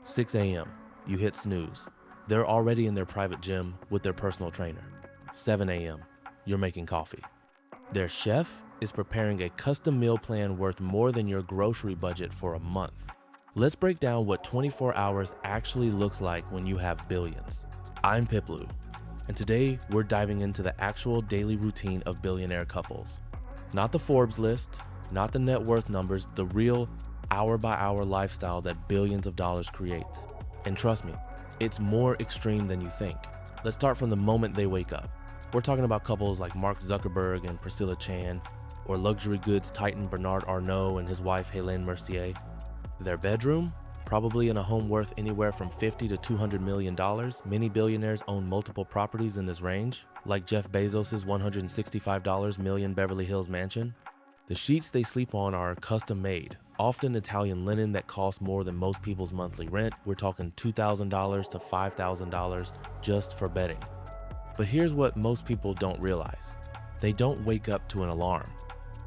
6 a.m. You hit snooze. They're already in their private gym with their personal trainer. 7 a.m. You're making coffee. Their chef is preparing a custom meal plan worth more than your grocery budget for a month. Let's break down what 24 hours actually looks like when you have billions. I'm Piplu, and today we're diving into the actual daily routine of billionaire couples. Not the Forbes list, not the net worth numbers, the real hour-by-hour lifestyle that billions of dollars creates. And trust me, it's more extreme than you think. Let's start from the moment they wake up. We're talking about couples like Mark Zuckerberg and Priscilla Chan, or luxury goods titan Bernard Arnault and his wife Hélène Mercier. Their bedroom? Probably in a home worth anywhere from $50 to $200 million. Many billionaires own multiple properties in this range, like Jeff Bezos' $165 million Beverly Hills mansion. The sheets they sleep on are custom made, often Italian linen that costs more than most people's monthly rent. We're talking $2,000 to $5,000 just for bedding. But here's what most people don't realize. They don't wake up to an alarm.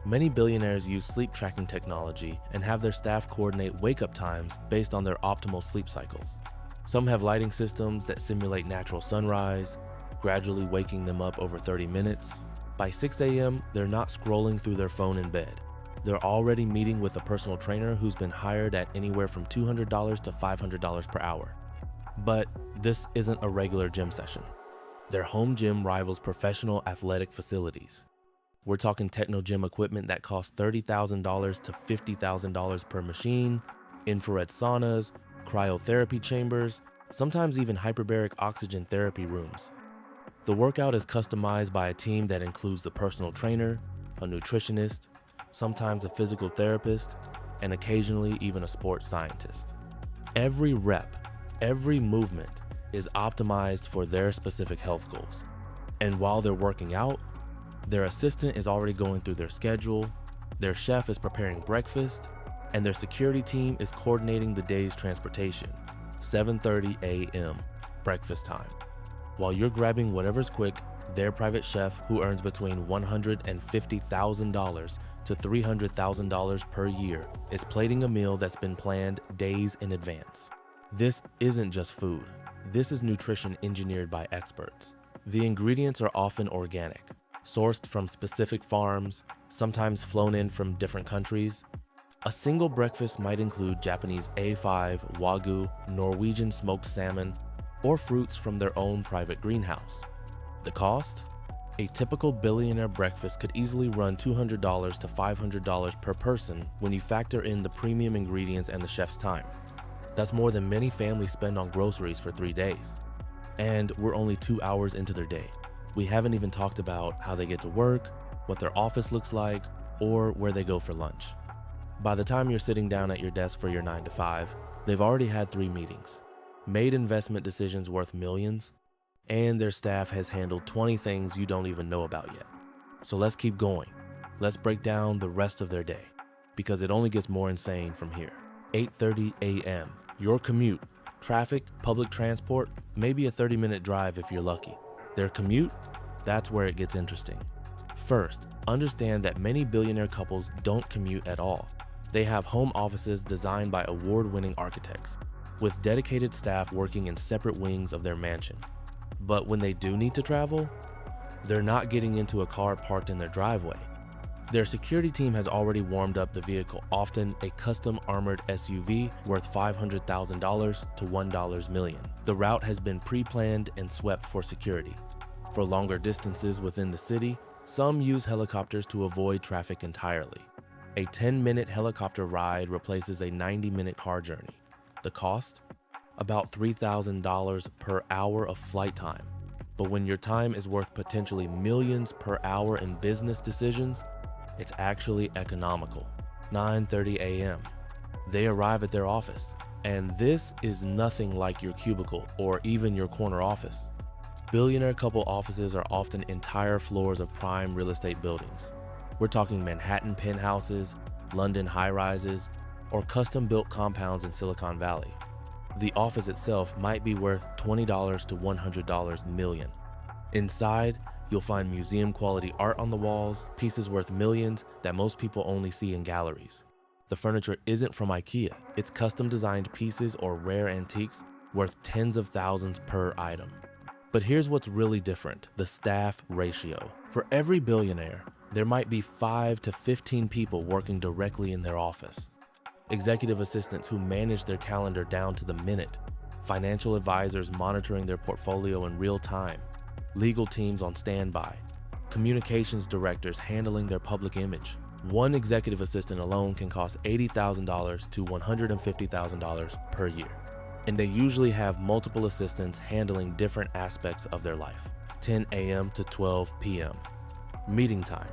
Many billionaires use sleep tracking technology and have their staff coordinate wake-up times based on their optimal sleep cycles. Some have lighting systems that simulate natural sunrise, gradually waking them up over 30 minutes. By 6 a.m., they're not scrolling through their phone in bed. They're already meeting with a personal trainer who's been hired at anywhere from $200 to $500 per hour. But this isn't a regular gym session. Their home gym rivals professional athletic facilities. We're talking techno gym equipment that costs $30,000 to $50,000 per machine, infrared saunas, cryotherapy chambers, sometimes even hyperbaric oxygen therapy rooms. The workout is customized by a team that includes the personal trainer, a nutritionist, sometimes a physical therapist, and occasionally even a sports scientist. Every rep, every movement is optimized for their specific health goals. And while they're working out, their assistant is already going through their schedule, their chef is preparing breakfast, and their security team is coordinating the day's transportation. 7:30 a.m. breakfast time. While you're grabbing whatever's quick, their private chef, who earns between $150,000 to $300,000 per year, is plating a meal that's been planned days in advance. This isn't just food. This is nutrition engineered by experts. The ingredients are often organic, sourced from specific farms, sometimes flown in from different countries. A single breakfast might include Japanese A5, Wagyu, Norwegian smoked salmon, or fruits from their own private greenhouse. The cost? A typical billionaire breakfast could easily run $200 to $500 per person when you factor in the premium ingredients and the chef's time. That's more than many families spend on groceries for 3 days. And we're only 2 hours into their day. We haven't even talked about how they get to work, what their office looks like, or where they go for lunch. By the time you're sitting down at your desk for your 9 to 5, they've already had 3 meetings, made investment decisions worth millions, and their staff has handled 20 things you don't even know about yet. So let's keep going. Let's break down the rest of their day, because it only gets more insane from here. 8:30 a.m. Your commute, traffic, public transport, maybe a 30-minute drive if you're lucky. Their commute? That's where it gets interesting. First, understand that many billionaire couples don't commute at all. They have home offices designed by award-winning architects, with dedicated staff working in separate wings of their mansion. But when they do need to travel, they're not getting into a car parked in their driveway. Their security team has already warmed up the vehicle, often a custom armored SUV worth $500,000 to $1 million. The route has been pre-planned and swept for security. For longer distances within the city, some use helicopters to avoid traffic entirely. A 10-minute helicopter ride replaces a 90-minute car journey. The cost? About $3,000 per hour of flight time. But when your time is worth potentially millions per hour in business decisions, it's actually economical. 9:30 a.m. They arrive at their office, and this is nothing like your cubicle or even your corner office. Billionaire couple offices are often entire floors of prime real estate buildings. We're talking Manhattan penthouses, London high-rises, or custom-built compounds in Silicon Valley. The office itself might be worth $20 to $100 million. Inside, you'll find museum-quality art on the walls, pieces worth millions that most people only see in galleries. The furniture isn't from IKEA. It's custom designed pieces or rare antiques worth tens of thousands per item. But here's what's really different: the staff ratio. For every billionaire, there might be 5 to 15 people working directly in their office. Executive assistants who manage their calendar down to the minute, financial advisors monitoring their portfolio in real time, legal teams on standby, communications directors handling their public image. One executive assistant alone can cost $80,000 to $150,000 per year. And they usually have multiple assistants handling different aspects of their life. 10 a.m. to 12 p.m. Meeting time.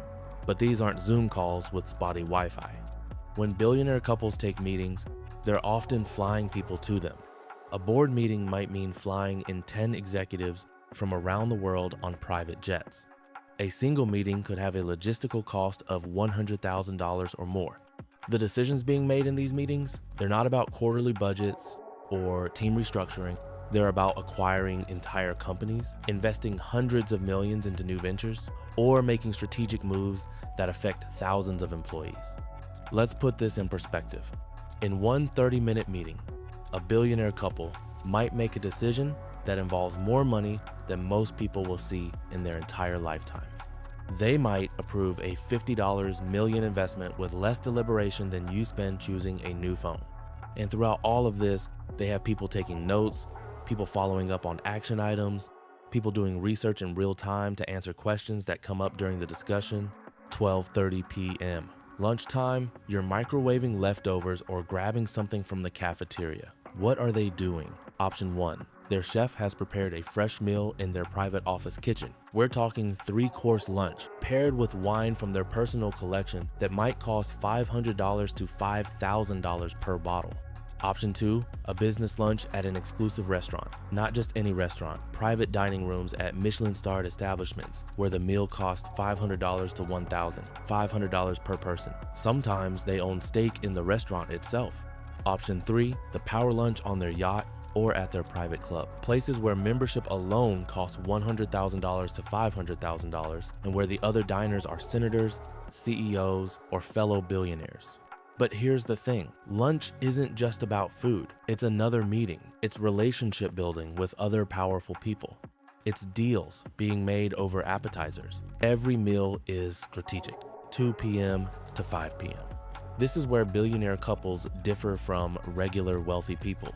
But these aren't Zoom calls with spotty Wi-Fi. When billionaire couples take meetings, they're often flying people to them. A board meeting might mean flying in 10 executives from around the world on private jets. A single meeting could have a logistical cost of $100,000 or more. The decisions being made in these meetings, they're not about quarterly budgets or team restructuring. They're about acquiring entire companies, investing hundreds of millions into new ventures, or making strategic moves that affect thousands of employees. Let's put this in perspective. In one 30-minute meeting, a billionaire couple might make a decision that involves more money than most people will see in their entire lifetime. They might approve a $50 million investment with less deliberation than you spend choosing a new phone. And throughout all of this, they have people taking notes, people following up on action items, people doing research in real time to answer questions that come up during the discussion. 12:30 p.m. Lunchtime, you're microwaving leftovers or grabbing something from the cafeteria. What are they doing? Option 1. Their chef has prepared a fresh meal in their private office kitchen. We're talking 3-course lunch, paired with wine from their personal collection that might cost $500 to $5,000 per bottle. Option 2, a business lunch at an exclusive restaurant. Not just any restaurant, private dining rooms at Michelin-starred establishments where the meal costs $500 to $1,000, $500 per person. Sometimes they own stake in the restaurant itself. Option 3, the power lunch on their yacht or at their private club. Places where membership alone costs $100,000 to $500,000 and where the other diners are senators, CEOs, or fellow billionaires. But here's the thing, lunch isn't just about food. It's another meeting. It's relationship building with other powerful people. It's deals being made over appetizers. Every meal is strategic, 2 p.m. to 5 p.m. This is where billionaire couples differ from regular wealthy people.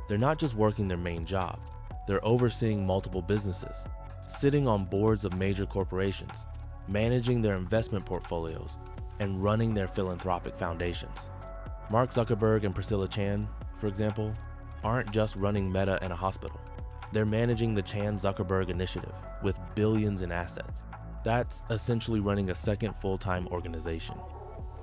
They're not just working their main job. They're overseeing multiple businesses, sitting on boards of major corporations, managing their investment portfolios, and running their philanthropic foundations. Mark Zuckerberg and Priscilla Chan, for example, aren't just running Meta and a hospital. They're managing the Chan-Zuckerberg Initiative with billions in assets. That's essentially running a second full-time organization.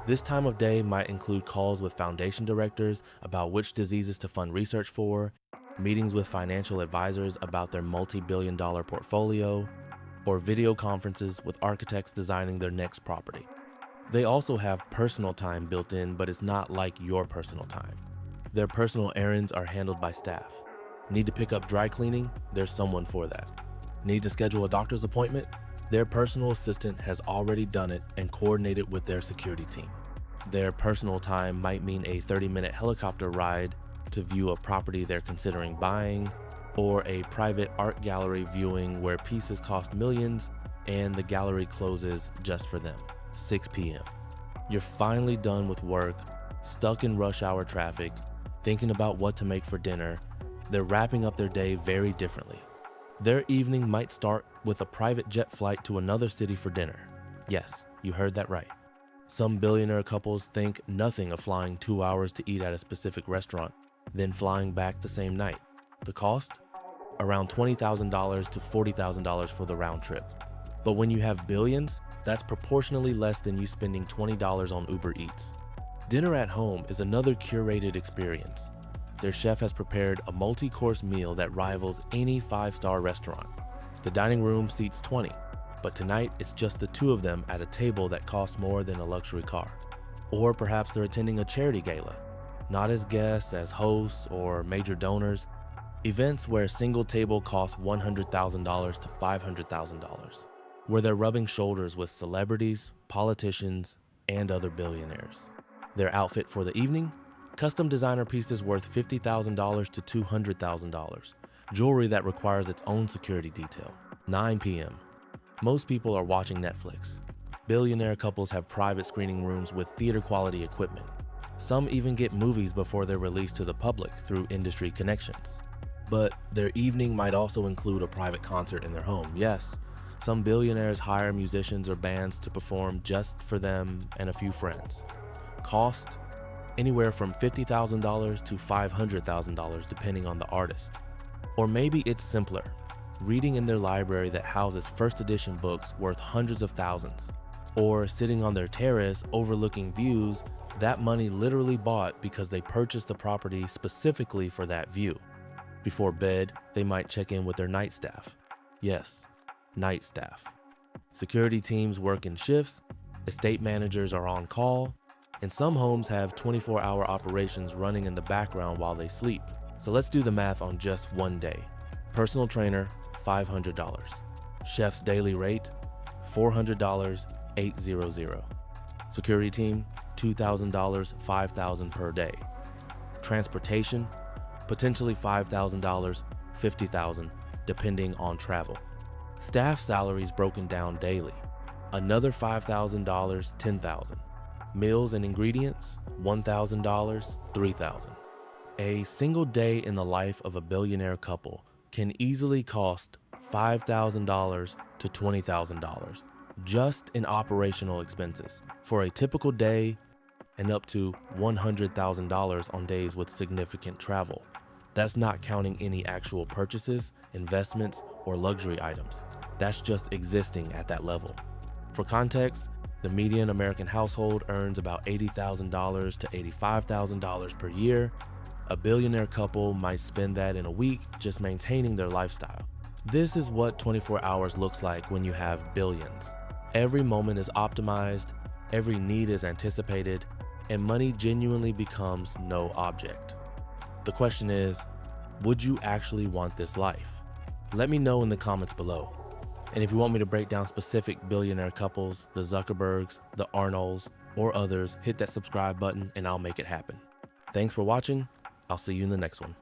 This time of day might include calls with foundation directors about which diseases to fund research for, meetings with financial advisors about their multi-billion-dollar portfolio, or video conferences with architects designing their next property. They also have personal time built in, but it's not like your personal time. Their personal errands are handled by staff. Need to pick up dry cleaning? There's someone for that. Need to schedule a doctor's appointment? Their personal assistant has already done it and coordinated with their security team. Their personal time might mean a 30-minute helicopter ride to view a property they're considering buying, or a private art gallery viewing where pieces cost millions and the gallery closes just for them. 6 p.m. You're finally done with work, stuck in rush hour traffic, thinking about what to make for dinner. They're wrapping up their day very differently. Their evening might start with a private jet flight to another city for dinner. Yes, you heard that right. Some billionaire couples think nothing of flying 2 hours to eat at a specific restaurant, then flying back the same night. The cost? Around $20,000 to $40,000 for the round trip. But when you have billions, that's proportionally less than you spending $20 on Uber Eats. Dinner at home is another curated experience. Their chef has prepared a multi-course meal that rivals any 5-star restaurant. The dining room seats 20, but tonight it's just the two of them at a table that costs more than a luxury car. Or perhaps they're attending a charity gala, not as guests, as hosts, or major donors. Events where a single table costs $100,000 to $500,000, where they're rubbing shoulders with celebrities, politicians, and other billionaires. Their outfit for the evening? Custom designer pieces worth $50,000 to $200,000. Jewelry that requires its own security detail. 9 p.m. Most people are watching Netflix. Billionaire couples have private screening rooms with theater-quality equipment. Some even get movies before they're released to the public through industry connections. But their evening might also include a private concert in their home. Yes, some billionaires hire musicians or bands to perform just for them and a few friends. Cost? Anywhere from $50,000 to $500,000 depending on the artist. Or maybe it's simpler, reading in their library that houses first edition books worth hundreds of thousands. Or sitting on their terrace overlooking views that money literally bought because they purchased the property specifically for that view. Before bed, they might check in with their night staff. Yes, night staff. Security teams work in shifts, estate managers are on call, and some homes have 24-hour operations running in the background while they sleep. So let's do the math on just one day. Personal trainer, $500. Chef's daily rate, $400, $800. Security team, $2,000, $5,000 per day. Transportation, potentially $5,000, $50,000, depending on travel. Staff salaries broken down daily, another $5,000, $10,000. Meals and ingredients, $1,000, $3,000. A single day in the life of a billionaire couple can easily cost $5,000 to $20,000 just in operational expenses for a typical day, and up to $100,000 on days with significant travel. That's not counting any actual purchases, investments, or luxury items. That's just existing at that level. For context, the median American household earns about $80,000 to $85,000 per year. A billionaire couple might spend that in a week just maintaining their lifestyle. This is what 24 hours looks like when you have billions. Every moment is optimized, every need is anticipated, and money genuinely becomes no object. The question is, would you actually want this life? Let me know in the comments below. And if you want me to break down specific billionaire couples, the Zuckerbergs, the Arnolds, or others, hit that subscribe button and I'll make it happen. Thanks for watching. I'll see you in the next one.